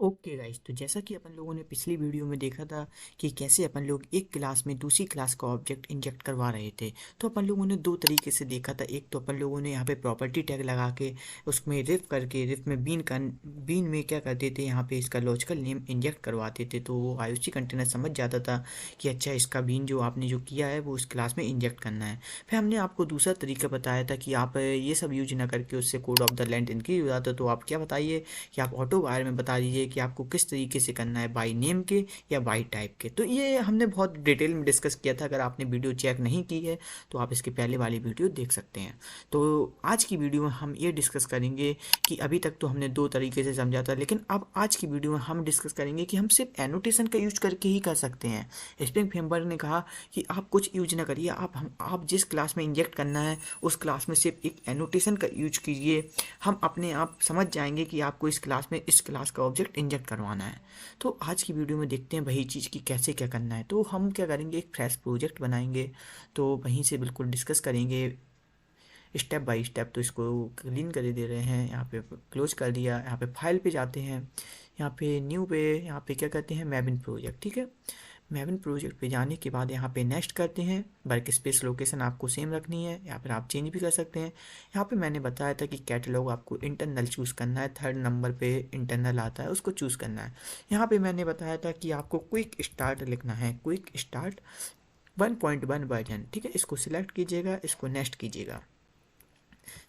Okay guys, तो जैसा कि अपन लोगों ने पिछली वीडियो में देखा था कि कैसे अपन लोग एक क्लास में दूसरी क्लास का ऑब्जेक्ट इंजेक्ट करवा रहे थे। तो अपन लोगों ने दो तरीके से देखा था। एक तो अपन लोगों ने यहाँ पे प्रॉपर्टी टैग लगा के उसमें रिफ करके रिफ में बीन में क्या करते थे, यहाँ पे इसका लॉजिकल नेम इंजेक्ट करवाते थे, तो वो आईओसी कंटेनर समझ जाता था कि अच्छा इसका बीन जो आपने जो किया है वो इस क्लास में इंजेक्ट करना है। फिर हमने आपको दूसरा तरीका बताया था कि आप ये सब यूज ना करके उससे code of the length increase हो जाता, तो आप क्या बताइए कि आप ऑटो वायर में बता दीजिए कि आपको किस तरीके से करना है, बाई नेम के या बाई टाइप के। तो ये हमने बहुत डिटेल में डिस्कस किया था। अगर आपने वीडियो चेक नहीं की है तो आप इसके पहले वाली वीडियो देख सकते हैं। तो आज की वीडियो में हम ये डिस्कस करेंगे कि अभी तक तो हमने दो तरीके से समझा था, लेकिन अब आज की वीडियो में हम डिस्कस करेंगे कि हम सिर्फ एनोटेशन का यूज करके ही कर सकते हैं। स्प्रिंग फ्रेमवर्क ने कहा कि आप कुछ यूज ना करिए, आप जिस क्लास में इंजेक्ट करना है उस क्लास में सिर्फ एक एनोटेशन का यूज कीजिए। हम अपने आप समझ जाएंगे कि आपको इस क्लास में इस क्लास का ऑब्जेक्ट इंजेक्ट करवाना है। तो आज की वीडियो में देखते हैं वही चीज़ की कैसे क्या करना है। तो हम क्या करेंगे, एक फ्रेश प्रोजेक्ट बनाएंगे, तो वहीं से बिल्कुल डिस्कस करेंगे स्टेप बाय स्टेप। तो इसको क्लीन कर दे रहे हैं, यहाँ पे क्लोज कर दिया। यहाँ पे फाइल पे जाते हैं, यहाँ पे न्यू पे, यहाँ पे क्या करते हैं मैबिन प्रोजेक्ट। ठीक है, मैबिन प्रोजेक्ट पे जाने के बाद यहाँ पे नेक्स्ट करते हैं। वर्क स्पेस लोकेशन आपको सेम रखनी है, या फिर आप चेंज भी कर सकते हैं। यहाँ पे मैंने बताया था कि कैटलॉग आपको इंटरनल चूज़ करना है, थर्ड नंबर पे इंटरनल आता है उसको चूज़ करना है। यहाँ पे मैंने बताया था कि आपको क्विक स्टार्ट लिखना है, क्विक स्टार्ट 1.1 वर्जन। ठीक है, इसको सिलेक्ट कीजिएगा, इसको नेक्स्ट कीजिएगा।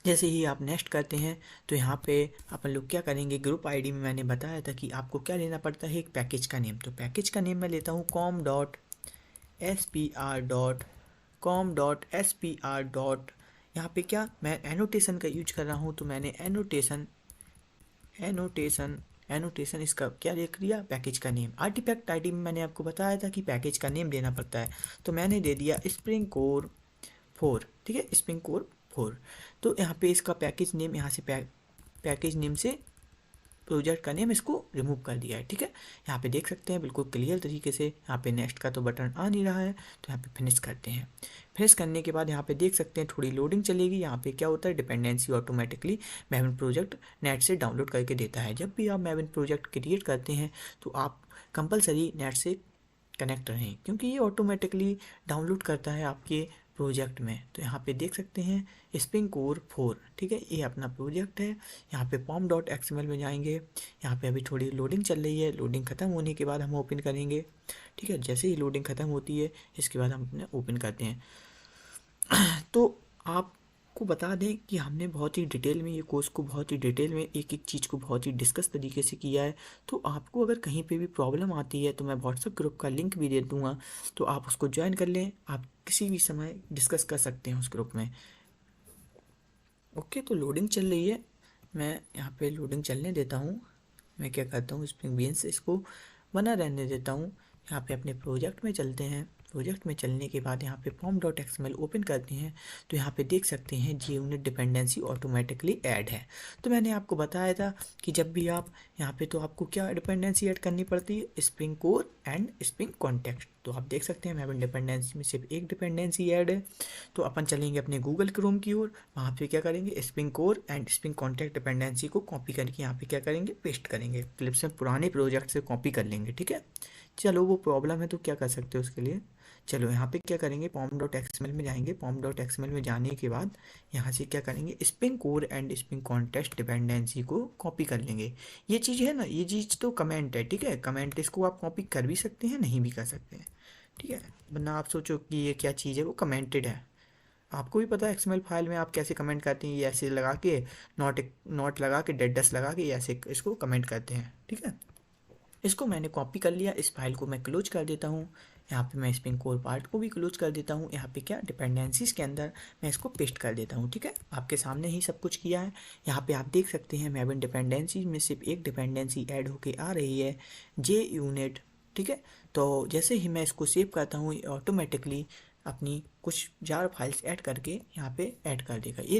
जैसे ही आप नेक्स्ट करते हैं तो यहाँ पे अपन लोग क्या करेंगे, ग्रुप आईडी में मैंने बताया था कि आपको क्या लेना पड़ता है, एक पैकेज का नेम। तो पैकेज का नेम मैं लेता हूँ com.spr.com.spr. यहाँ पे क्या मैं एनोटेशन का यूज कर रहा हूँ, तो मैंने एनोटेशन एनोटेशन इसका क्या लिख दिया, पैकेज का नेम। आर्टिफैक्ट आईडी में मैंने आपको बताया था कि पैकेज का नेम देना पड़ता है, तो मैंने दे दिया स्प्रिंग कोर 4। ठीक है, स्प्रिंग कोर 4। तो यहाँ पे इसका पैकेज नेम, यहाँ से पैकेज नेम से प्रोजेक्ट का नेम इसको रिमूव कर दिया है। ठीक है, यहाँ पे देख सकते हैं बिल्कुल क्लियर तरीके से। यहाँ पे नेक्स्ट का तो बटन आ नहीं रहा है, तो यहाँ पे फिनिश करते हैं। फिनिश करने के बाद यहाँ पे देख सकते हैं थोड़ी लोडिंग चलेगी। यहाँ पे क्या होता है, डिपेंडेंसी ऑटोमेटिकली मैविन प्रोजेक्ट नेट से डाउनलोड करके देता है। जब भी आप मैविन प्रोजेक्ट क्रिएट करते हैं तो आप कंपलसरी नेट से कनेक्ट रहें, क्योंकि ये ऑटोमेटिकली डाउनलोड करता है आपके प्रोजेक्ट में। तो यहाँ पे देख सकते हैं स्प्रिंग कोर 4। ठीक है, ये अपना प्रोजेक्ट है। यहाँ पे pom.xml में जाएंगे। यहाँ पे अभी थोड़ी लोडिंग चल रही है, लोडिंग ख़त्म होने के बाद हम ओपन करेंगे। ठीक है, जैसे ही लोडिंग ख़त्म होती है इसके बाद हम अपने ओपन करते हैं। तो आपको बता दें कि हमने बहुत ही डिटेल में ये कोर्स को बहुत ही डिटेल में एक एक चीज़ को बहुत ही डिस्कस तरीके से किया है। तो आपको अगर कहीं पे भी प्रॉब्लम आती है तो मैं व्हाट्सएप ग्रुप का लिंक भी दे दूँगा, तो आप उसको ज्वाइन कर लें। आप किसी भी समय डिस्कस कर सकते हैं उस ग्रुप में। ओके, तो लोडिंग चल रही है, मैं यहाँ पे लोडिंग चलने देता हूँ। मैं क्या करता हूँ, स्प्रिंग बीन्स इसको बना रहने देता हूँ। यहाँ पे अपने प्रोजेक्ट में चलते हैं। प्रोजेक्ट में चलने के बाद यहाँ पे pom.xml ओपन करते हैं, तो यहाँ पे देख सकते हैं JUnit डिपेंडेंसी ऑटोमेटिकली ऐड है। तो मैंने आपको बताया था कि जब भी आप यहाँ पे, तो आपको क्या डिपेंडेंसी ऐड करनी पड़ती है, spring core and spring context. तो आप देख सकते हैं मैविन डिपेंडेंसी में सिर्फ एक डिपेंडेंसी ऐड है। तो अपन चलेंगे अपने गूगल क्रोम की ओर, वहाँ पे क्या करेंगे, spring core and spring contact dependency को कॉपी करके यहाँ पे क्या करेंगे, पेस्ट करेंगे। क्लिप्स में पुराने प्रोजेक्ट से कॉपी कर लेंगे। ठीक है, चलो वो प्रॉब्लम है तो क्या कर सकते हो उसके लिए। चलो यहाँ पे क्या करेंगे, pom.xml में जाएंगे। pom.xml में जाने के बाद यहाँ से क्या करेंगे, spring core and spring context dependency को कॉपी कर लेंगे। ये चीज़ है ना, ये चीज़ तो कमेंट है। ठीक है, कमेंट इसको आप कॉपी कर भी सकते हैं, नहीं भी कर सकते हैं। ठीक है, वरना आप सोचो कि ये क्या चीज़ है, वो कमेंटेड है। आपको भी पता है एक्सएमएल फाइल में आप कैसे कमेंट करते हैं, ये ऐसे लगा के नॉट लगा के डेडस लगा के ऐसे इसको कमेंट करते हैं। ठीक है, इसको मैंने कॉपी कर लिया। इस फाइल को मैं क्लोज कर देता हूँ। यहाँ पे मैं स्प्रिंग कोर पार्ट को भी क्लोज कर देता हूँ। यहाँ पे क्या डिपेंडेंसीज के अंदर मैं इसको पेस्ट कर देता हूँ। ठीक है, आपके सामने ही सब कुछ किया है। यहाँ पे आप देख सकते हैं मैविन डिपेंडेंसी में सिर्फ एक डिपेंडेंसी ऐड होके आ रही है, JUnit। ठीक है, तो जैसे ही मैं इसको सेव करता हूँ ऑटोमेटिकली अपनी कुछ जार फाइल्स ऐड करके यहाँ पे ऐड कर देगा। ये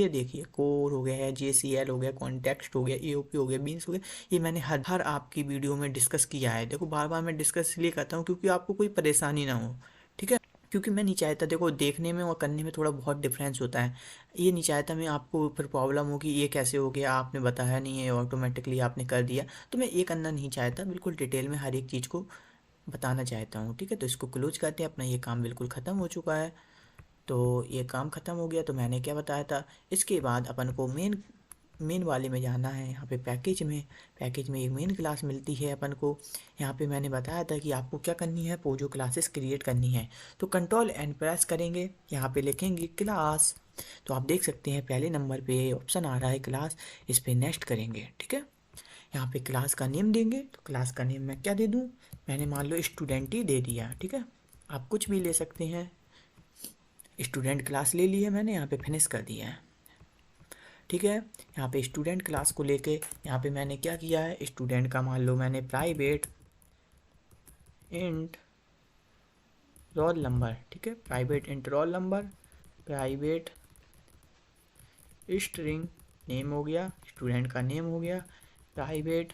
देखिए कोर हो गया है, JCL हो गया, कॉन्टेक्स्ट हो गया, EOP हो गया, बीन्स हो गया। ये मैंने हर आपकी वीडियो में डिस्कस किया है। देखो बार बार मैं डिस्कस इसलिए करता हूँ क्योंकि आपको कोई परेशानी ना हो। ठीक है, क्योंकि मैं नहीं चाहता, देखो देखने में और करने में थोड़ा बहुत डिफरेंस होता है। ये नहीं चाहता मैं आपको फिर प्रॉब्लम हो कि ये कैसे हो गया, आपने बताया नहीं है, ऑटोमेटिकली आपने कर दिया। तो मैं ये करना नहीं चाहता, बिल्कुल डिटेल में हर एक चीज़ को बताना चाहता हूँ। ठीक है, तो इसको क्लोज करते हैं, अपना ये काम बिल्कुल ख़त्म हो चुका है। तो ये काम ख़त्म हो गया, तो मैंने क्या बताया था। इसके बाद अपन को मेन मेन वाले में जाना है। यहाँ पे पैकेज में एक मेन क्लास मिलती है अपन को। यहाँ पे मैंने बताया था कि आपको क्या करनी है, पोजो क्लासेस क्रिएट करनी है। तो कंट्रोल एंड प्रेस करेंगे, यहाँ पे लिखेंगे क्लास। तो आप देख सकते हैं पहले नंबर पे ऑप्शन आ रहा है क्लास, इस पे नेक्स्ट करेंगे। ठीक है, यहाँ पे क्लास का नेम देंगे। तो क्लास का नेम मैं क्या दे दूँ, मैंने मान लो स्टूडेंट ही दे दिया। ठीक है, आप कुछ भी ले सकते हैं। स्टूडेंट क्लास ले ली है मैंने, यहाँ पे फिनिश कर दिया है। ठीक है, यहाँ पे स्टूडेंट क्लास को लेके यहाँ पे मैंने क्या किया है, स्टूडेंट का मान लो मैंने प्राइवेट इंट रोल नंबर। ठीक है, private int roll number, private string name हो गया, स्टूडेंट का नेम हो गया, प्राइवेट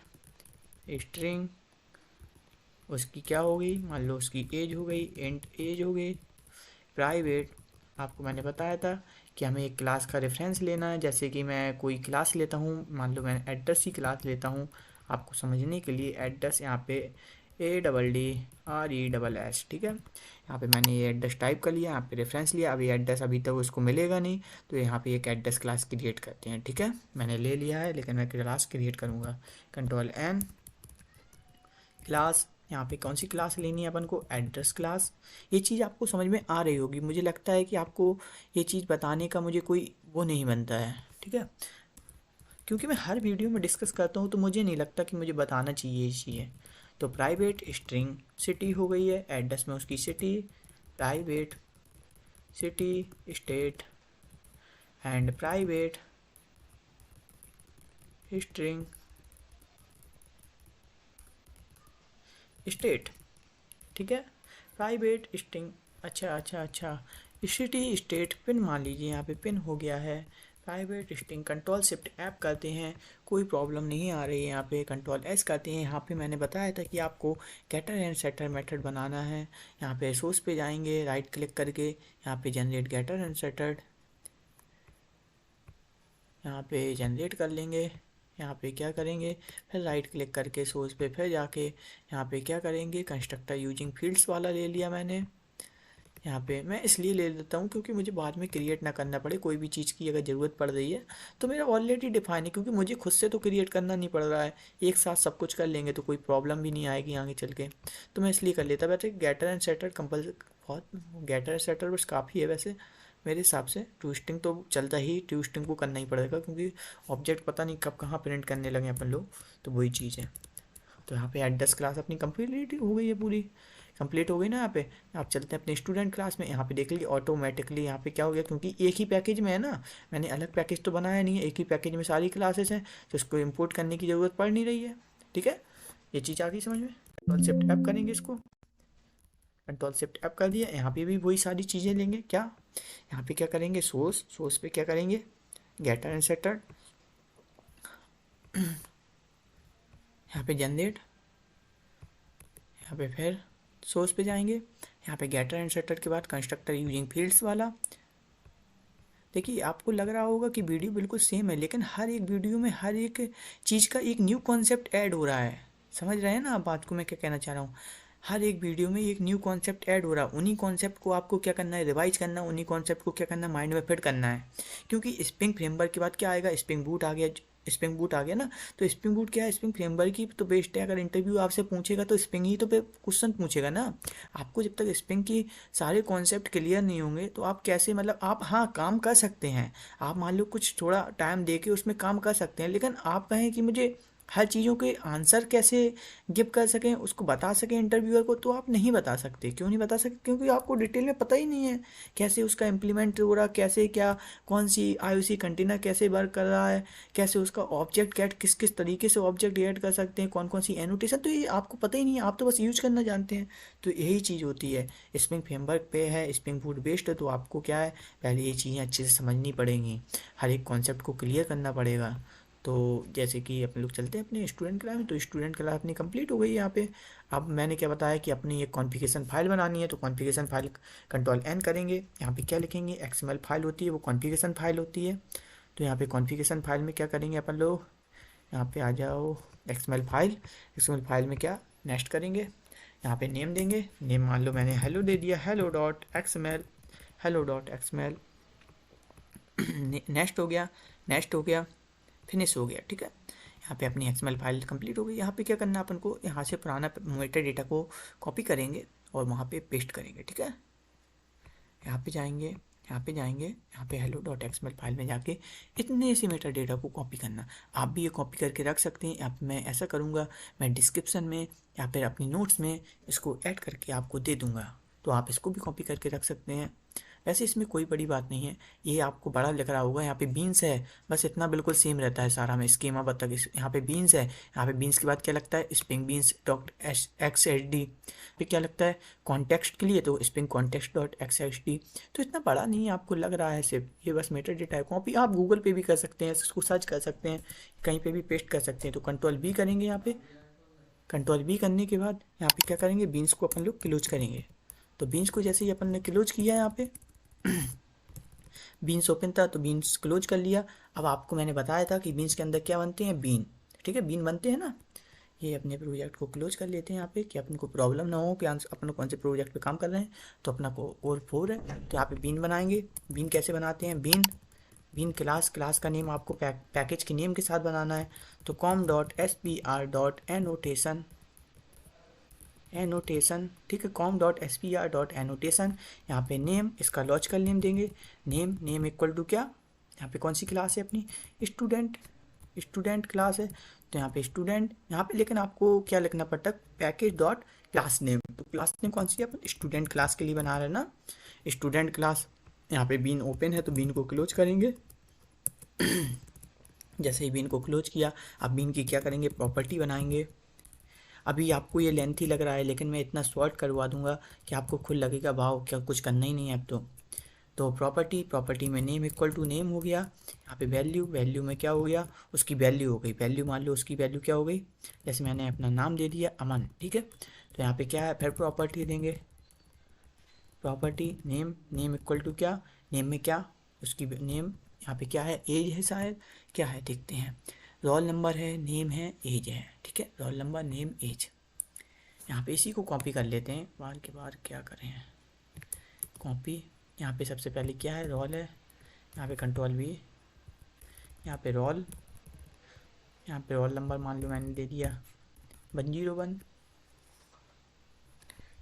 स्ट्रिंग उसकी क्या हो गई, मान लो उसकी एज हो गई, इंट एज हो गई। प्राइवेट, आपको मैंने बताया था कि हमें एक क्लास का रेफरेंस लेना है। जैसे कि मैं कोई क्लास लेता हूँ, मान लो मैं एड्रेस की क्लास लेता हूँ, आपको समझने के लिए एड्रेस, यहाँ पे ADDRESS। ठीक है, यहाँ पे मैंने ये एड्रेस टाइप कर लिया, यहाँ पे रेफरेंस लिया। अभी एड्रेस अभी तक उसको मिलेगा नहीं, तो यहाँ पे एक एड्रेस क्लास क्रिएट करते हैं। ठीक है, मैंने ले लिया है, लेकिन मैं क्लास क्रिएट करूँगा। कंट्रोल एन क्लास, यहाँ पे कौन सी क्लास लेनी है अपन को, एड्रेस क्लास। ये चीज़ आपको समझ में आ रही होगी, मुझे लगता है कि आपको ये चीज़ बताने का मुझे कोई वो नहीं बनता है। ठीक है, क्योंकि मैं हर वीडियो में डिस्कस करता हूँ, तो मुझे नहीं लगता कि मुझे बताना चाहिए ये चीज़ें। तो प्राइवेट स्ट्रिंग सिटी हो गई है, एड्रेस में उसकी city, private city state and private string state. ठीक है, प्राइवेट स्ट्रिंग, अच्छा, सिटी स्टेट पिन मान लीजिए, यहाँ पे पिन हो गया है। Private string control shift app करते हैं, कोई प्रॉब्लम नहीं आ रही है। यहाँ पे कंट्रोल एस करते हैं। यहाँ पे मैंने बताया था कि आपको गेटर एंड सेटर मेथड बनाना है। यहाँ पे सोर्स पे जाएंगे, राइट क्लिक करके यहाँ पे जनरेट गेटर एंड सेटर, यहाँ पे जनरेट कर लेंगे। यहाँ पे क्या करेंगे, फिर राइट क्लिक करके सोर्स पे फिर जाके यहाँ पे क्या करेंगे, कंस्ट्रक्टर यूजिंग फील्ड्स वाला ले लिया मैंने। यहाँ पे मैं इसलिए ले लेता हूँ क्योंकि मुझे बाद में क्रिएट ना करना पड़े, कोई भी चीज़ की अगर ज़रूरत पड़ रही है तो मेरा ऑलरेडी डिफाइन है, क्योंकि मुझे खुद से तो क्रिएट करना नहीं पड़ रहा है। एक साथ सब कुछ कर लेंगे तो कोई प्रॉब्लम भी नहीं आएगी आगे चल के, तो मैं इसलिए कर लेता। वैसे गेटर एंड सेटर कंपल्सरी, बहुत गेटर एंड सेटर बस काफ़ी है वैसे मेरे हिसाब से। ट्विस्टिंग तो चलता ही, ट्विस्टिंग को करना ही पड़ेगा, क्योंकि ऑब्जेक्ट पता नहीं कब कहाँ प्रिंट करने लगे अपन लोग, तो वही चीज़ है। तो यहाँ पे एड्रेस क्लास अपनी कंप्लीट हो गई है, पूरी कंप्लीट हो गई ना। यहाँ पे आप चलते हैं अपने स्टूडेंट क्लास में। यहाँ पे देख लीजिए ऑटोमेटिकली यहाँ पे क्या हो गया, क्योंकि एक ही पैकेज में है ना, मैंने अलग पैकेज तो बनाया नहीं है, एक ही पैकेज में सारी क्लासेस हैं, तो इसको इंपोर्ट करने की ज़रूरत पड़ नहीं रही है। ठीक है, ये चीज़ आ गई समझ में। कंट्रोल शिफ्ट ऐप करेंगे इसको, कंट्रोल शिफ्ट ऐप कर दिया। यहाँ पे भी वही सारी चीज़ें लेंगे। क्या यहाँ पे क्या करेंगे, सोर्स पे क्या करेंगे, गेटर एंड सेटर, यहाँ पे जनरेट, यहाँ पे फिर सोर्स पे जाएंगे। यहाँ पे गेटर एंड सेटर के बाद कंस्ट्रक्टर यूजिंग फील्ड्स वाला। देखिए आपको लग रहा होगा कि वीडियो बिल्कुल सेम है, लेकिन हर एक वीडियो में हर एक चीज़ का एक न्यू कॉन्सेप्ट ऐड हो रहा है। समझ रहे हैं ना आप बात को, मैं क्या कहना चाह रहा हूँ। हर एक वीडियो में एक न्यू कॉन्सेप्ट ऐड हो रहा है, उन्हीं कॉन्सेप्ट को आपको क्या करना है, रिवाइज करना है, उन्हीं कॉन्सेप्ट को क्या करना है, माइंड में फिट करना है। क्योंकि स्प्रिंग फ्रेमवर्क के बाद क्या आएगा, स्प्रिंग बूट आ गया, स्प्रिंग बूट आ गया ना। तो स्प्रिंग बूट क्या है, स्प्रिंग फ्रेमवर्क की तो बेस्ट है। अगर इंटरव्यू आपसे पूछेगा तो स्प्रिंग ही तो क्वेश्चन पूछेगा ना। आपको जब तक स्प्रिंग की सारे कॉन्सेप्ट क्लियर नहीं होंगे तो आप कैसे, मतलब आप हाँ काम कर सकते हैं, आप मान लो कुछ थोड़ा टाइम दे के उसमें काम कर सकते हैं, लेकिन आप कहें कि मुझे हर चीज़ों के आंसर कैसे गिव कर सकें, उसको बता सकें इंटरव्यूअर को, तो आप नहीं बता सकते। क्यों नहीं बता सकते, क्योंकि आपको डिटेल में पता ही नहीं है कैसे उसका इम्प्लीमेंट हो रहा, कैसे क्या, कौन सी IOC कंटेनर कैसे वर्क कर रहा है, कैसे उसका ऑब्जेक्ट कैट किस किस तरीके से ऑब्जेक्ट ऐड कर सकते हैं, कौन कौन सी एनोटेशन, तो ये आपको पता ही नहीं है, आप तो बस यूज करना जानते हैं। तो यही चीज़ होती है। स्प्रिंग फ्रेमवर्क पे है, स्प्रिंग बूट बेस्ड है, तो आपको क्या है, पहले ये चीज़ें अच्छे से समझनी पड़ेंगी, हर एक कॉन्सेप्ट को क्लियर करना पड़ेगा। तो जैसे कि अपन लोग चलते हैं अपने स्टूडेंट क्लास में, तो स्टूडेंट क्लास अपनी कंप्लीट हो गई यहाँ पे। अब मैंने क्या बताया कि अपनी एक कॉन्फ़िगरेशन फाइल बनानी है, तो कॉन्फ़िगरेशन फाइल कंट्रोल एन करेंगे, यहाँ पे क्या लिखेंगे, एक्सएमएल फाइल होती है वो कॉन्फ़िगरेशन फाइल होती है। तो यहाँ पे कॉन्फ़िगरेशन फाइल में क्या करेंगे अपन लोग, यहाँ पे आ जाओ, एक्सएमएल फाइल में क्या नेक्स्ट करेंगे, यहाँ पे नेम देंगे, नेम मान लो मैंने हेलो दे दिया, hello.xml नेक्स्ट हो गया, फिनिश हो गया, ठीक है। यहाँ पे अपनी एक्सएमएल फाइल कंप्लीट हो गई। यहाँ पे क्या करना है अपन को, यहाँ से पुराना मेटा डेटा को कॉपी करेंगे और वहाँ पे पेस्ट करेंगे, ठीक है। यहाँ पे जाएंगे, यहाँ पे hello.xml फाइल में जाके इतने से मेटा डेटा को कॉपी करना। आप भी ये कॉपी करके रख सकते हैं। अब मैं ऐसा करूँगा, मैं डिस्क्रिप्शन में या फिर अपनी नोट्स में इसको ऐड करके आपको दे दूँगा, तो आप इसको भी कॉपी करके रख सकते हैं। वैसे इसमें कोई बड़ी बात नहीं है, ये आपको बड़ा लग रहा होगा। यहाँ पे बीन्स है, बस इतना बिल्कुल सेम रहता है सारा में स्कीमा तक। यहाँ पे बीन्स है, यहाँ पे बीन्स के बाद क्या लगता है, स्प्रिंग बीन्स डॉट XHD। फिर क्या लगता है कॉन्टेक्स्ट के लिए, तो स्प्रिंग कॉन्टेक्स्ट डॉट XHD। तो इतना बड़ा नहीं है, आपको लग रहा है सिर्फ ये बस मेटा डेटा है। कॉपी आप गूगल पे भी कर सकते हैं, इसको सर्च कर सकते हैं, कहीं पे भी पेस्ट कर सकते हैं। तो कंट्रोल B करेंगे यहाँ पे, कंट्रोल B करने के बाद यहाँ पे क्या करेंगे, बीन्स को अपन लोग क्लोज करेंगे। तो बीन्स को जैसे ही अपन ने क्लोज किया यहाँ पे बीन्स ओपन था तो बीन्स क्लोज कर लिया। अब आपको मैंने बताया था कि बीन्स के अंदर क्या बनते हैं, बीन, ठीक है, बीन बनते हैं ना। ये अपने प्रोजेक्ट को क्लोज कर लेते हैं यहाँ पे, कि अपन को प्रॉब्लम ना हो कि अपन कौन से प्रोजेक्ट पे काम कर रहे हैं। तो अपना को कोर 4 है, तो यहाँ पे बीन बनाएंगे। बीन कैसे बनाते हैं, बीन क्लास का नेम आपको पैकेज के नेम के साथ बनाना है। तो com.spr.annotation, ठीक है, com.spr.annotation। यहाँ पे नेम, इसका लॉजिकल नेम देंगे, नेम इक्वल टू क्या, यहाँ पे कौन सी क्लास है अपनी, स्टूडेंट क्लास है। तो यहाँ पे स्टूडेंट, यहाँ पे लेकिन आपको क्या लिखना पड़ता है, पैकेज डॉट क्लास नेम। तो क्लास नेम कौन सी है, अपन स्टूडेंट क्लास के लिए बना रहे हैं ना, स्टूडेंट क्लास। यहाँ पे बीन ओपन है तो बीन को क्लोज करेंगे। जैसे ही बीन को क्लोज किया, अब बीन की क्या करेंगे, प्रॉपर्टी बनाएंगे। अभी आपको ये लेंथी लग रहा है, लेकिन मैं इतना शॉर्ट करवा दूंगा कि आपको खुद लगेगा वाह क्या कुछ करना ही नहीं है अब तो प्रॉपर्टी में नेम इक्वल टू नेम हो गया। यहाँ पे वैल्यू में क्या हो गया, उसकी वैल्यू हो गई, वैल्यू मान लो उसकी वैल्यू क्या हो गई, जैसे मैंने अपना नाम दे दिया अमन, ठीक है। तो यहाँ पे क्या है, फिर प्रॉपर्टी देंगे, प्रॉपर्टी नेम इक्वल टू क्या, नेम में क्या, उसकी नेम, यहाँ पे क्या है, एज है शायद, क्या है देखते हैं, रोल नंबर है, नेम है, एज है, ठीक है, रोल नंबर नेम एज। यहाँ पे इसी को कॉपी कर लेते हैं, बार के बार क्या करें, कॉपी। यहाँ पे सबसे पहले क्या है, रोल है, यहाँ पे कंट्रोल V, यहाँ पे रोल नंबर मान लो मैंने दे दिया 101,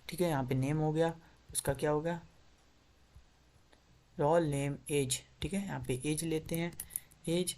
ठीक है। यहाँ पे नेम हो गया, उसका क्या होगा, रोल नेम एज, ठीक है। यहाँ पे एज लेते हैं, एज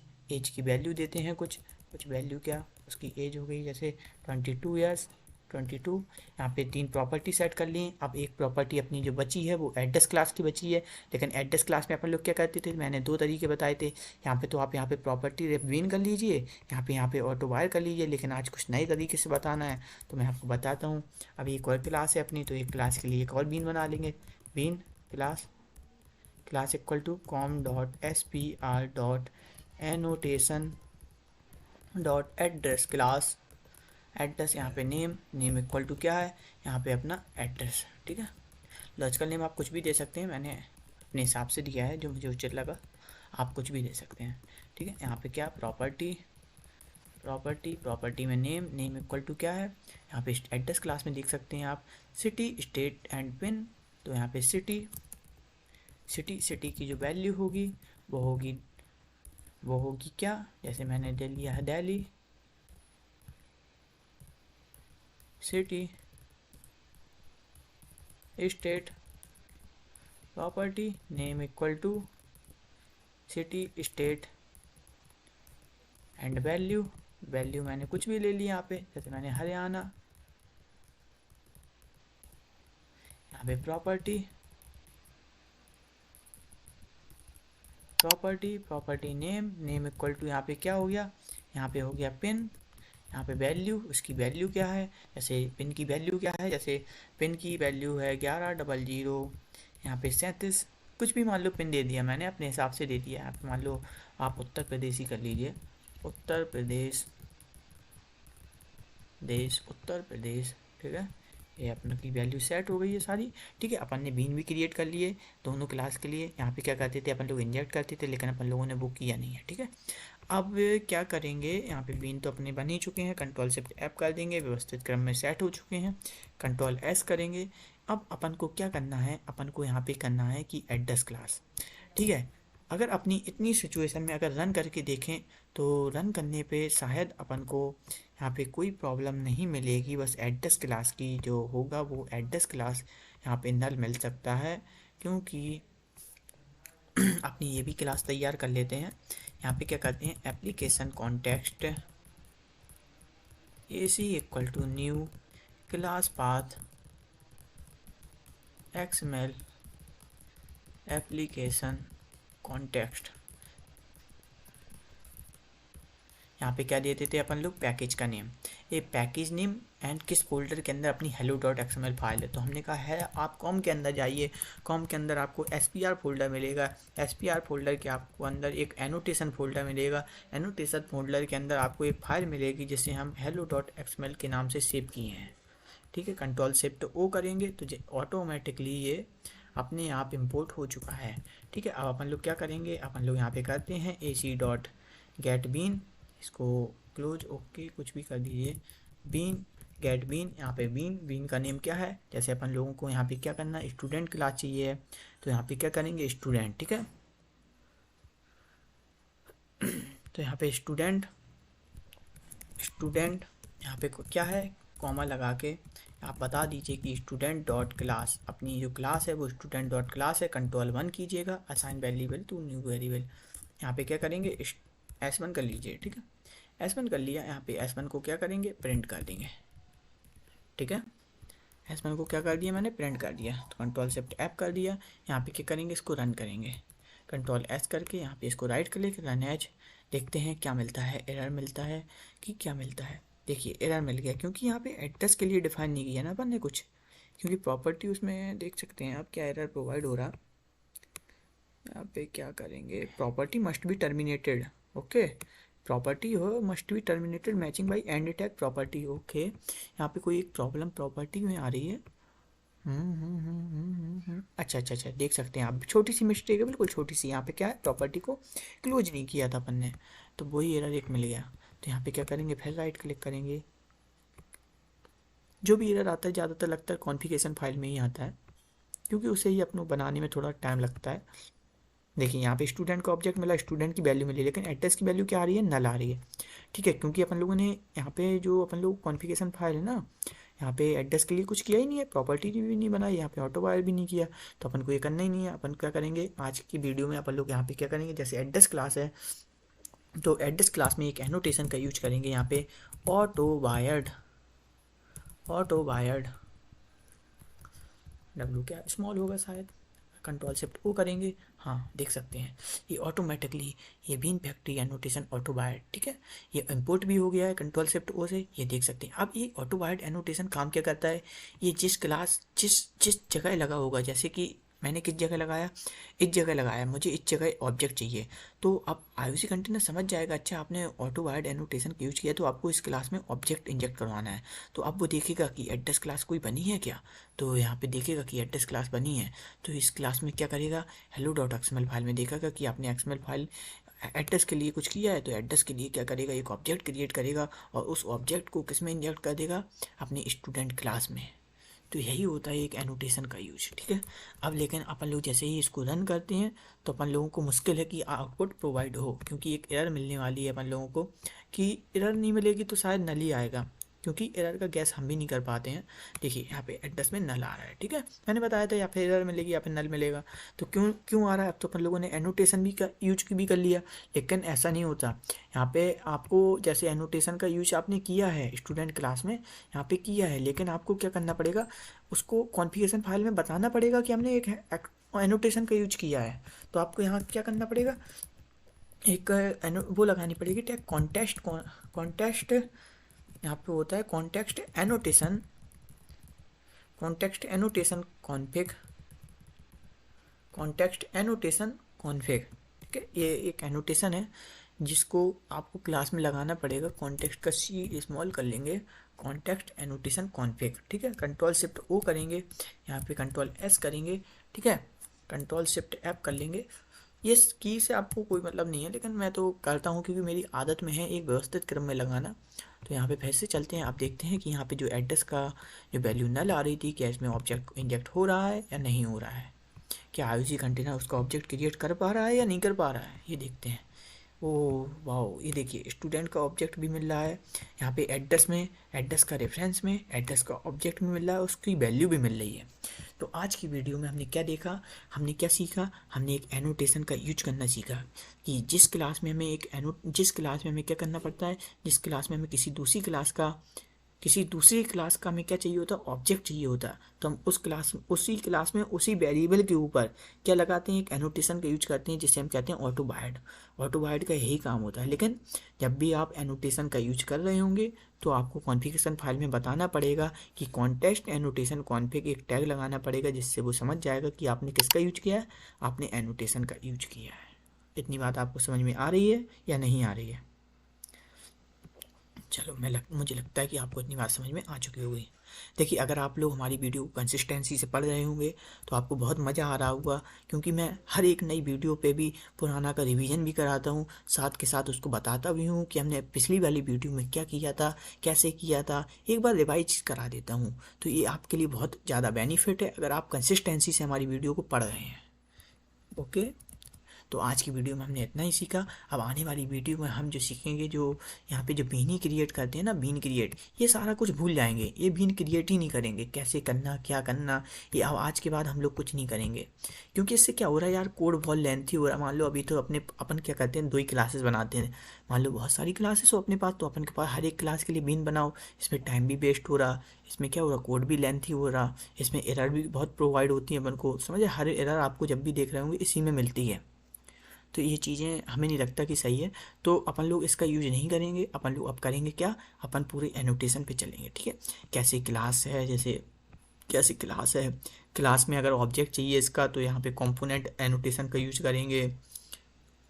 की वैल्यू देते हैं, कुछ वैल्यू, क्या उसकी एज हो गई जैसे 22 ईयर्स, 22। यहाँ पे 3 प्रॉपर्टी सेट कर ली। अब एक प्रॉपर्टी अपनी जो बची है वो एड्रेस क्लास की बची है, लेकिन एड्रेस क्लास में अपन लोग क्या करते थे, मैंने 2 तरीके बताए थे। यहाँ पे तो आप यहाँ पे प्रॉपर्टी रिवीन कर लीजिए, यहाँ पे ऑटो वायर कर लीजिए, लेकिन आज कुछ नए तरीके से बताना है तो मैं आपको बताता हूँ। अभी एक और क्लास है अपनी, तो एक क्लास के लिए एक और बीन बना लेंगे, bean class equal to com.spr.annotation.address class, address, यहाँ पे नेम इक्वल टू क्या है, यहाँ पे अपना एड्रेस, ठीक है। लॉजिकल नेम आप कुछ भी दे सकते हैं, मैंने अपने हिसाब से दिया है जो मुझे उचित लगा, आप कुछ भी दे सकते हैं, ठीक है। यहाँ पे क्या, प्रॉपर्टी में नेम इक्वल टू क्या है, यहाँ पे एड्रेस क्लास में देख सकते हैं आप, सिटी, स्टेट एंड पिन। तो यहाँ पे सिटी की जो वैल्यू होगी वो होगी क्या, जैसे मैंने दे लिया है Delhi, city, state, property, name equal to city, state and value मैंने कुछ भी ले लिया यहाँ पे, जैसे मैंने हरियाणा। यहाँ पे प्रॉपर्टी नेम इक्वल टू, यहाँ पे क्या हो गया, यहाँ पे हो गया पिन, यहाँ पे वैल्यू, उसकी वैल्यू क्या है, जैसे पिन की वैल्यू क्या है, जैसे पिन की वैल्यू है 1100, यहाँ पे 37, कुछ भी मान लो पिन दे दिया मैंने अपने हिसाब से दे दिया। आप मान लो आप उत्तर प्रदेश ही कर लीजिए, उत्तर प्रदेश देश, उत्तर प्रदेश, ठीक है। ये अपन की वैल्यू सेट हो गई है सारी, ठीक है। अपन ने बीन भी क्रिएट कर लिए दोनों क्लास के लिए। यहाँ पे क्या करते थे अपन लोग, इंजेक्ट करते थे, लेकिन अपन लोगों ने वो किया नहीं है, ठीक है। अब क्या करेंगे, यहाँ पे बीन तो अपने बन ही चुके हैं, कंट्रोल शिफ्ट ऐप कर देंगे, व्यवस्थित क्रम में सेट हो चुके हैं, कंट्रोल एस करेंगे। अब अपन को क्या करना है, अपन को यहाँ पे करना है कि एड्रेस क्लास, ठीक है। अगर अपनी इतनी सिचुएशन में अगर रन करके देखें तो रन करने पे शायद अपन को यहाँ पे कोई प्रॉब्लम नहीं मिलेगी, बस एड्रेस क्लास की जो होगा वो एड्रेस क्लास यहाँ पे नल मिल सकता है, क्योंकि अपनी ये भी क्लास तैयार कर लेते हैं। यहाँ पे क्या करते हैं, application context AC equal to new class path XML application context. यहाँ पे क्या देते थे अपन लोग, पैकेज का नेम, ये पैकेज नेम एंड किस फोल्डर के अंदर अपनी hello.xml फाइल है। तो हमने कहा है आप कॉम के अंदर जाइए, कॉम के अंदर आपको SPR फोल्डर मिलेगा, SPR फोल्डर के आपको अंदर एक एनोटेशन फोल्डर मिलेगा, एनोटेशन फोल्डर के अंदर आपको एक फाइल मिलेगी जिसे हम hello.xml के नाम से सेव किए हैं, ठीक है। कंट्रोल शिफ्ट O करेंगे तो ऑटोमेटिकली ये अपने आप इंपोर्ट हो चुका है, ठीक है। अब अपन लोग क्या करेंगे, अपन लोग यहाँ पे करते हैं AC.getBean, इसको क्लोज, ओके कुछ भी कर दीजिए, बीन गेट बीन। यहाँ पे बीन का नेम क्या है, जैसे अपन लोगों को यहाँ पे क्या करना है, स्टूडेंट क्लास चाहिए तो यहाँ पे क्या करेंगे, स्टूडेंट, ठीक है। तो यहाँ पे स्टूडेंट यहाँ पे क्या है, कॉमा लगा के आप बता दीजिए कि स्टूडेंट डॉट क्लास, अपनी जो क्लास है वो स्टूडेंट डॉट क्लास है। कंट्रोल 1 कीजिएगा, assign variable to new variable. यहाँ पे क्या करेंगे, S1 कर लीजिए, ठीक है। S1 कर लिया, यहाँ पे S1 को क्या करेंगे, प्रिंट कर देंगे, ठीक है। S1 को क्या कर दिया मैंने, प्रिंट कर दिया। तो कंट्रोल शिफ्ट ऐप कर दिया। यहाँ पे क्या करेंगे, इसको रन करेंगे, कंट्रोल S करके यहाँ पे इसको राइट क्लिक, रन एज, देखते हैं क्या मिलता है, एरर मिलता है कि क्या मिलता है। देखिए एरर मिल गया, क्योंकि यहाँ पे एड्रेस के लिए डिफाइन नहीं किया ना अपन ने कुछ, क्योंकि प्रॉपर्टी उसमें देख सकते हैं आप क्या एरर प्रोवाइड हो रहा। यहाँ पे क्या करेंगे, property must be terminated, okay, property हो must be terminated matching by end tag property, okay. यहाँ पे कोई एक प्रॉब्लम प्रॉपर्टी में आ रही है। अच्छा अच्छा अच्छा, देख सकते हैं आप, छोटी सी मिस्टेक है, बिल्कुल छोटी सी। यहाँ पे क्या है, प्रॉपर्टी को क्लोज नहीं किया था अपन ने, तो वही एरर एक मिल गया। तो यहाँ पे क्या करेंगे, फिर राइट क्लिक करेंगे। जो भी एरर आता है ज़्यादातर लगता है कॉन्फ़िगरेशन फाइल में ही आता है, क्योंकि उसे ही अपनों बनाने में थोड़ा टाइम लगता है। देखिए यहाँ पे स्टूडेंट का ऑब्जेक्ट मिला, स्टूडेंट की वैल्यू मिली, लेकिन एड्रेस की वैल्यू क्या आ रही है, नल आ रही है, ठीक है। क्योंकि अपन लोगों ने यहाँ पे जो अपन लोग कॉन्फ़िगरेशन फाइल है ना, यहाँ पे एड्रेस के लिए कुछ किया ही नहीं है, प्रॉपर्टी भी नहीं बनाई, यहाँ पे ऑटो वायर भी नहीं किया, तो अपन को ये करना ही नहीं है। अपन क्या करेंगे आज की वीडियो में, अपन लोग यहाँ पे क्या करेंगे, जैसे एड्रेस क्लास है तो एड्रेस क्लास में एक एनोटेशन का यूज करेंगे, यहाँ पे ऑटो वायर्ड डब्ल्यू क्या स्मॉल होगा शायद, कंट्रोल शिफ्ट O करेंगे। हाँ देख सकते हैं ये ऑटोमेटिकली ये bean factory annotation auto wired, ठीक है, ये इंपोर्ट भी हो गया है कंट्रोल शिफ्ट O से, ये देख सकते हैं। अब ये ऑटो वायर्ड एनोटेशन काम क्या करता है, ये जिस क्लास जिस जगह लगा होगा, जैसे कि मैंने किस जगह लगाया, इस जगह लगाया, मुझे इस जगह ऑब्जेक्ट चाहिए, तो अब IOC कंटेनर समझ जाएगा, अच्छा आपने ऑटो वायर्ड एनोटेशन का यूज किया तो आपको इस क्लास में ऑब्जेक्ट इंजेक्ट करवाना है। तो अब वो देखेगा कि एड्रेस क्लास कोई बनी है क्या, तो यहाँ पे देखेगा कि एड्रेस क्लास बनी है, तो इस क्लास में क्या करेगा, hello.xml फाइल में देखेगा कि आपने XML फाइल एड्रेस के लिए कुछ किया है, तो एड्रेस के लिए क्या करेगा, एक ऑब्जेक्ट क्रिएट करेगा और उस ऑब्जेक्ट को किस में इंजेक्ट कर देगा, अपने स्टूडेंट क्लास में। तो यही होता है एक एनोटेशन का यूज, ठीक है। अब लेकिन अपन लोग जैसे ही इसको रन करते हैं तो अपन लोगों को मुश्किल है कि आउटपुट प्रोवाइड हो, क्योंकि एक एरर मिलने वाली है अपन लोगों को, कि एरर नहीं मिलेगी तो शायद नल ही आएगा, क्योंकि एरर का गैस हम भी नहीं कर पाते हैं। देखिए यहाँ पे एड्रेस में नल आ रहा है, ठीक है, मैंने बताया था या फिर एरर मिलेगी या फिर नल मिलेगा। तो क्यों आ रहा है, अब तो अपन लोगों ने एनोटेशन भी यूज भी कर लिया, लेकिन ऐसा नहीं होता। यहाँ पे आपको जैसे एनोटेशन का यूज आपने किया है स्टूडेंट क्लास में, यहाँ पे किया है, लेकिन आपको क्या करना पड़ेगा, उसको कॉन्फ़िगरेशन फाइल में बताना पड़ेगा कि हमने एक एनोटेशन का यूज किया है। तो आपको यहाँ क्या करना पड़ेगा, एक वो लगानी पड़ेगी टैग कॉन्टेक्स्ट, यहाँ पे होता है कॉन्टेक्स्ट एनोटेशन कॉन्फिग, ठीक है, ये एक एनोटेशन है, जिसको आपको क्लास में लगाना पड़ेगा। कॉन्टेक्स्ट का सी स्मॉल कर लेंगे, कॉन्टेक्स्ट एनोटेशन कॉन्फिग, ठीक है। कंट्रोल शिफ्ट ओ करेंगे, यहाँ पे कंट्रोल एस करेंगे, ठीक है। कंट्रोल शिफ्ट एफ कर लेंगे। ये की से आपको कोई मतलब नहीं है, लेकिन मैं तो करता हूँ क्योंकि मेरी आदत में है एक व्यवस्थित क्रम में लगाना। तो यहाँ पे फिर से चलते हैं। आप देखते हैं कि यहाँ पे जो एड्रेस का जो वैल्यू नल आ रही थी, क्या इसमें ऑब्जेक्ट इंजेक्ट हो रहा है या नहीं हो रहा है, क्या आईओसी कंटेनर उसका ऑब्जेक्ट क्रिएट कर पा रहा है या नहीं कर पा रहा है, ये देखते हैं। ओह वाओ, ये देखिए स्टूडेंट का ऑब्जेक्ट भी मिल रहा है यहाँ पे एड्रेस में, एड्रेस का रेफरेंस में एड्रेस का ऑब्जेक्ट भी मिल रहा है, उसकी वैल्यू भी मिल रही है। तो आज की वीडियो में हमने क्या देखा, हमने क्या सीखा, हमने एक एनोटेशन का यूज करना सीखा कि जिस क्लास में हमें क्या करना पड़ता है, जिस क्लास में हमें किसी दूसरी क्लास का हमें क्या चाहिए होता है, ऑब्जेक्ट चाहिए होता है, तो हम उसी क्लास में उसी वेरिएबल के ऊपर क्या लगाते हैं, एक एनोटेशन का यूज करते हैं जिसे हम कहते हैं ऑटो बायड। ऑटो बायड का यही काम होता है। लेकिन जब भी आप एनोटेशन का यूज कर रहे होंगे तो आपको कॉन्फ़िगरेशन फाइल में बताना पड़ेगा कि कॉन्टेक्स्ट एनोटेशन कॉन्फिग एक टैग लगाना पड़ेगा, जिससे वो समझ जाएगा कि आपने किसका यूज किया है, आपने एनोटेशन का यूज किया है। इतनी बात आपको समझ में आ रही है या नहीं आ रही है? चलो मुझे लगता है कि आपको इतनी बात समझ में आ चुकी होगी। देखिए, अगर आप लोग हमारी वीडियो को कंसिस्टेंसी से पढ़ रहे होंगे तो आपको बहुत मज़ा आ रहा होगा, क्योंकि मैं हर एक नई वीडियो पे भी पुराना का रिवीजन भी कराता हूँ, साथ के साथ उसको बताता भी हूँ कि हमने पिछली वाली वीडियो में क्या किया था, कैसे किया था, एक बार रिवाइज करा देता हूँ। तो ये आपके लिए बहुत ज़्यादा बेनिफिट है अगर आप कंसिस्टेंसी से हमारी वीडियो को पढ़ रहे हैं। ओके, तो आज की वीडियो में हमने इतना ही सीखा। अब आने वाली वीडियो में हम जो सीखेंगे, जो यहाँ पे जो बीन क्रिएट करते हैं ना, बीन क्रिएट, ये सारा कुछ भूल जाएंगे, ये बीन क्रिएट ही नहीं करेंगे, कैसे करना क्या करना, ये अब आज के बाद हम लोग कुछ नहीं करेंगे। क्योंकि इससे क्या हो रहा है यार, कोड बहुत लेंथी हो रहा है। मान लो अभी तो अपन क्या करते हैं, 2 ही क्लासेस बनाते हैं। मान लो बहुत सारी क्लासेस हो अपने पास, तो अपन के पास हर एक क्लास के लिए बीन बनाओ, इसमें टाइम भी वेस्ट हो रहा, इसमें क्या हो रहा, कोड भी लेंथी हो रहा, इसमें एरर भी बहुत प्रोवाइड होती है अपन को, समझे। हर एरर आपको जब भी देख रहे होंगे इसी में मिलती है। तो ये चीज़ें हमें नहीं लगता कि सही है, तो अपन लोग इसका यूज नहीं करेंगे। अपन लोग अब करेंगे क्या, अपन पूरे एनोटेशन पे चलेंगे, ठीक है। कैसे क्लास है, कैसे क्लास है, क्लास में अगर ऑब्जेक्ट चाहिए इसका तो यहाँ पे कंपोनेंट एनोटेशन का यूज करेंगे।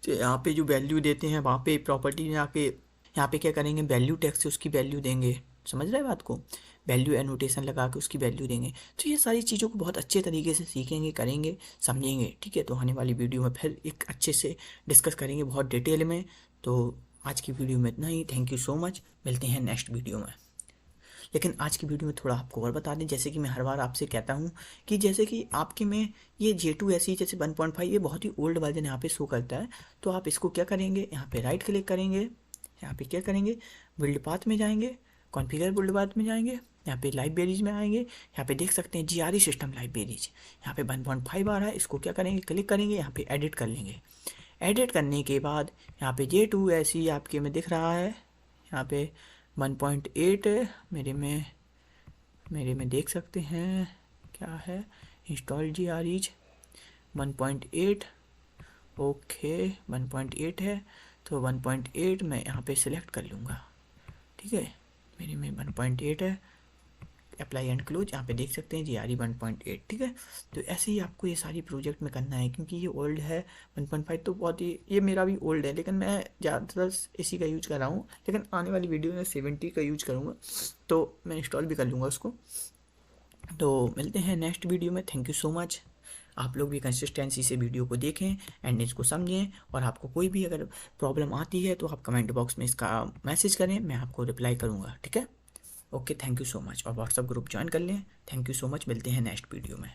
तो यहाँ पे जो वैल्यू देते हैं वहाँ पे प्रॉपर्टी में आके यहाँ पे क्या करेंगे, वैल्यू टेक्स्ट से उसकी वैल्यू देंगे, समझ रहे हैं बात को, वैल्यू एनोटेशन लगा के उसकी वैल्यू देंगे। तो ये सारी चीज़ों को बहुत अच्छे तरीके से सीखेंगे, करेंगे, समझेंगे, ठीक है। तो आने वाली वीडियो में फिर एक अच्छे से डिस्कस करेंगे बहुत डिटेल में। तो आज की वीडियो में इतना ही। थैंक यू सो मच, मिलते हैं नेक्स्ट वीडियो में। लेकिन आज की वीडियो में थोड़ा आपको और बता दें, जैसे कि मैं हर बार आपसे कहता हूँ कि जैसे कि आपके में ये J2 ऐसी जैसे 1.5 ये बहुत ही ओल्ड वर्जन यहाँ पे शो करता है। तो आप इसको क्या करेंगे, यहाँ पे राइट क्लिक करेंगे, यहाँ पे क्या करेंगे, बिल्ड पाथ में जाएंगे, कॉन्फ़िगर बिल्ड पाथ में जाएंगे, यहाँ पे लाइब्रेरीज में आएंगे, यहाँ पे देख सकते हैं GRE सिस्टम लाइब्रेरीज, यहाँ पे 1.5 आ रहा है, इसको क्या करेंगे, क्लिक करेंगे, यहाँ पे एडिट कर लेंगे। एडिट करने के बाद यहाँ पे J2 ऐसी आपके में दिख रहा है, यहाँ पे 1.8 है, मेरे में देख सकते हैं क्या है, इंस्टॉल GREs 1.8, ओके 1.8 है। तो 1.8 मैं यहाँ पे सिलेक्ट कर लूँगा, ठीक है। मेरे में 1.8 है, अप्लाई एंड क्लोज, यहाँ पे देख सकते हैं GRE 1.8, ठीक है। तो ऐसे ही आपको ये सारी प्रोजेक्ट में करना है, क्योंकि ये ओल्ड है 1.5 तो बहुत ही, ये मेरा भी ओल्ड है, लेकिन मैं ज़्यादातर इसी का यूज़ कर रहा हूँ। लेकिन आने वाली वीडियो में 70 का यूज़ करूँगा, तो मैं इंस्टॉल भी कर लूँगा उसको। तो मिलते हैं नेक्स्ट वीडियो में। Thank you so much. आप लोग भी कंसिस्टेंसी से वीडियो को देखें एंड इसको समझें, और आपको कोई भी अगर प्रॉब्लम आती है तो आप कमेंट बॉक्स में इसका मैसेज करें, मैं आपको रिप्लाई करूँगा, ठीक है। Okay, thank you so much, और व्हाट्सअप ग्रुप ज्वाइन कर लें। थैंक यू सो मच, मिलते हैं नेक्स्ट वीडियो में।